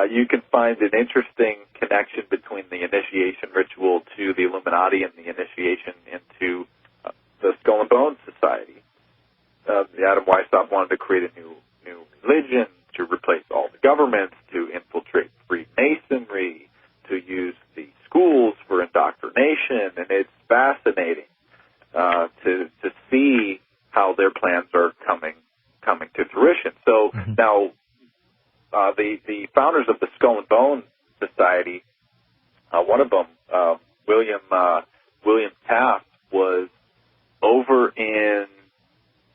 you can find an interesting connection between the initiation ritual to the Illuminati and the initiation into the Skull and Bones Society. Adam Weishaupt wanted to create a new religion to replace all the governments, to infiltrate Freemasonry, to use the schools for indoctrination, and it's fascinating to see how their plans are coming to fruition. So now the founders of the Skull and Bone Society, one of them, William Taft, was over in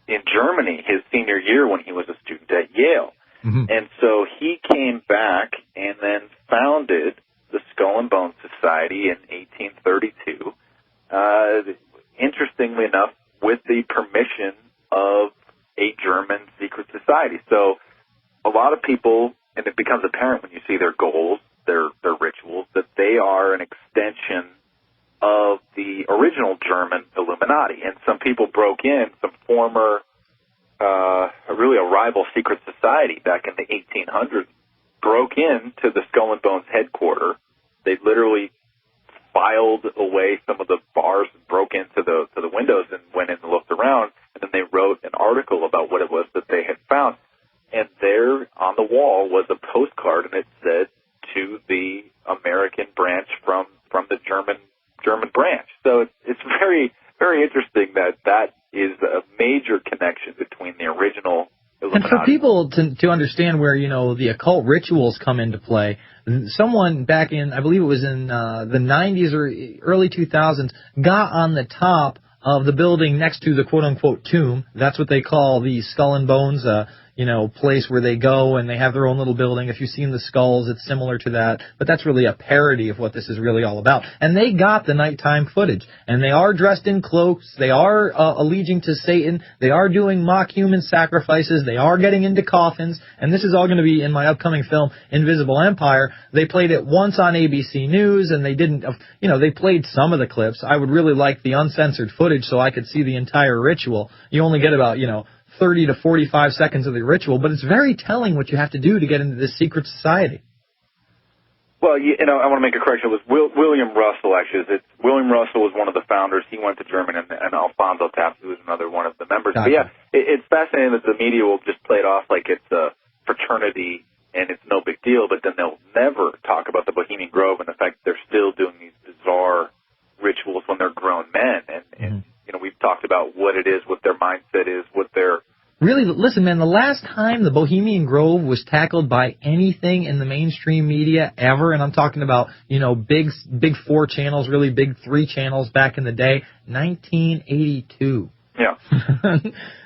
Germany his senior year when he was a student at Yale. And so he came back and then founded the Skull and Bone Society in 1832, interestingly enough, with the permission of a German secret society. So a lot of people, and it becomes apparent when you see their goals, their rituals, that they are an extension of the original German Illuminati. And some people broke in, some former, really a rival secret society back in the 1800s, broke into the Skull and Bones headquarters. They literally filed away some of the bars and broke into the windows and went in and looked around, and then they wrote an article about what it was that they had found. And there on the wall was a postcard, and it said, to the American branch from the German branch. So it's very, very interesting that is a major connection between the original Illuminati. And for people to understand where, the occult rituals come into play, someone back in, I believe it was in the 90s or early 2000s, got on the top of the building next to the quote-unquote tomb. That's what they call the Skull and Bones, place where they go and they have their own little building. If you've seen the skulls, it's similar to that. But that's really a parody of what this is really all about. And they got the nighttime footage. And they are dressed in cloaks. They are alleging to Satan. They are doing mock human sacrifices. They are getting into coffins. And this is all going to be in my upcoming film, Invisible Empire. They played it once on ABC News, and they didn't, they played some of the clips. I would really like the uncensored footage so I could see the entire ritual. You only get about, 30 to 45 seconds of the ritual, but it's very telling what you have to do to get into this secret society. Well, I want to make a correction. It was William Russell, actually. William Russell was one of the founders. He went to Germany, and Alfonso Taft, who was another one of the members. Gotcha. But yeah, it's fascinating that the media will just play it off like it's a fraternity and it's no big deal, but then they'll never talk about the Bohemian Grove and the fact that they're still doing these bizarre rituals when they're grown men. And we've talked about what it is, what their mindset is, what their... Really, listen, man, the last time the Bohemian Grove was tackled by anything in the mainstream media ever, and I'm talking about, big 4 channels, really big 3 channels back in the day, 1982. Yeah.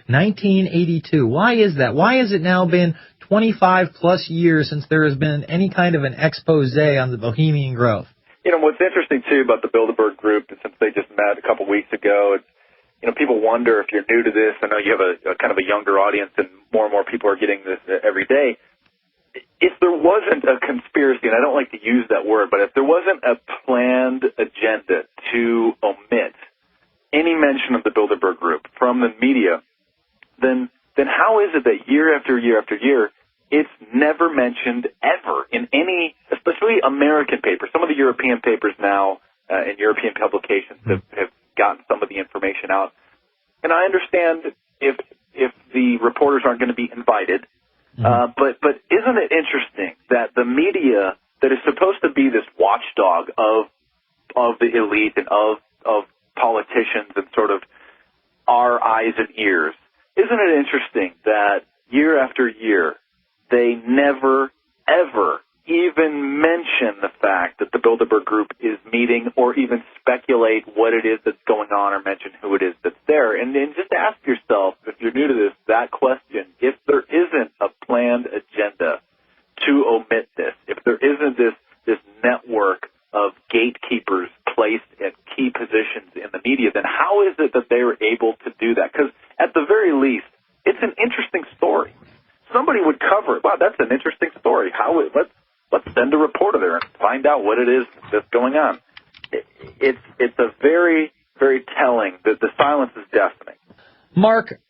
1982. Why is that? Why has it now been 25 plus years since there has been any kind of an expose on the Bohemian Grove? What's interesting, too, about the Bilderberg Group, since they just met a couple weeks ago, people wonder if you're new to this. I know you have a kind of a younger audience, and more people are getting this every day. If there wasn't a conspiracy, and I don't like to use that word, but if there wasn't a planned agenda to omit any mention of the Bilderberg Group from the media, then how is it that year after year after year, it's never mentioned ever in any, especially American papers? Some of the European papers now and European publications have gotten some of the information out. And I understand if the reporters aren't going to be invited, but isn't it interesting that the media that is supposed to be this watchdog of the elite and of politicians and sort of our eyes and ears, isn't it interesting that year after year they never, ever even mention the fact that the Bilderberg Group is meeting or even speculate what it is that's going on or mention who it is that's there? And then just ask yourself, if you're new to this, that question, if there isn't a planned agenda to omit this, if there isn't this network of gatekeepers placed at key positions in the media, then how is it that they were able to do that? Because at the very least, it's an interesting story. Somebody would cover it. Wow, that's an interesting story. Let's send a reporter there and find out what it is that's going on. It's a very, very telling that the silence is deafening. Mark,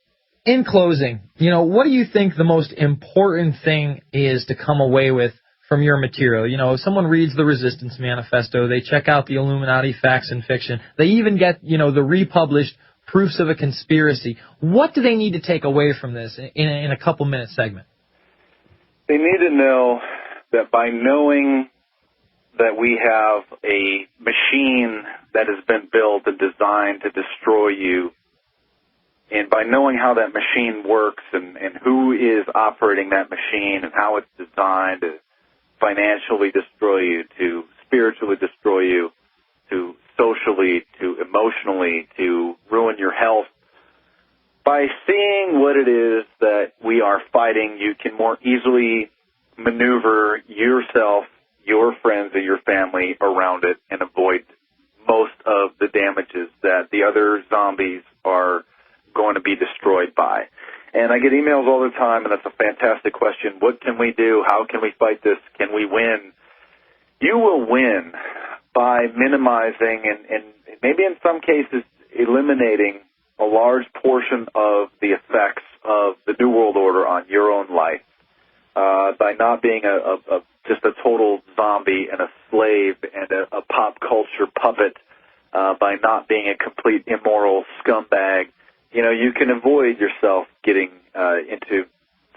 in closing, what do you think the most important thing is to come away with from your material? You know, if someone reads the Resistance Manifesto, they check out the Illuminati Facts and Fiction, they even get, you know, the republished Proofs of a Conspiracy. What do they need to take away from this in a couple-minute segment? They need to know that by knowing that we have a machine that has been built and designed to destroy you, and by knowing how that machine works and who is operating that machine and how it's designed to financially destroy you, to spiritually destroy you, to socially, to emotionally, to ruin your health, by seeing what it is that we are fighting, you can more easily maneuver yourself, your friends, and your family around it and avoid most of the damages that the other zombies are going to be destroyed by. And I get emails all the time, and that's a fantastic question. What can we do? How can we fight this? Can we win? You will win by minimizing and maybe in some cases eliminating a large portion of the effects of the New World Order on your own life by not being just a total zombie and a slave and a pop culture puppet, by not being a complete immoral scumbag. You know, you can avoid yourself getting into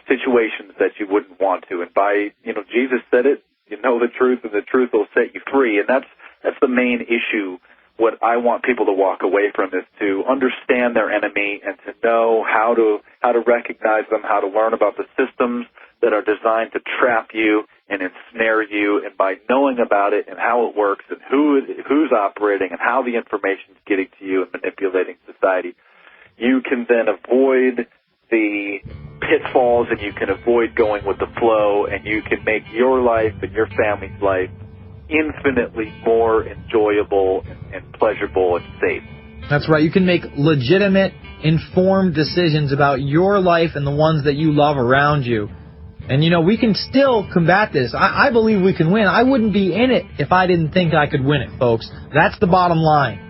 situations that you wouldn't want to. And by, you know, Jesus said it, you know the truth, and the truth will set you free. And that's the main issue. What I want people to walk away from is to understand their enemy and to know how to recognize them, how to learn about the systems that are designed to trap you and ensnare you. And by knowing about it and how it works and who's operating and how the information is getting to you and manipulating society, you can then avoid the pitfalls and you can avoid going with the flow, and you can make your life and your family's life infinitely more enjoyable and pleasurable and safe. That's right. You can make legitimate, informed decisions about your life and the ones that you love around you. And, you know, we can still combat this. I believe we can win. I wouldn't be in it if I didn't think I could win it, folks. That's the bottom line.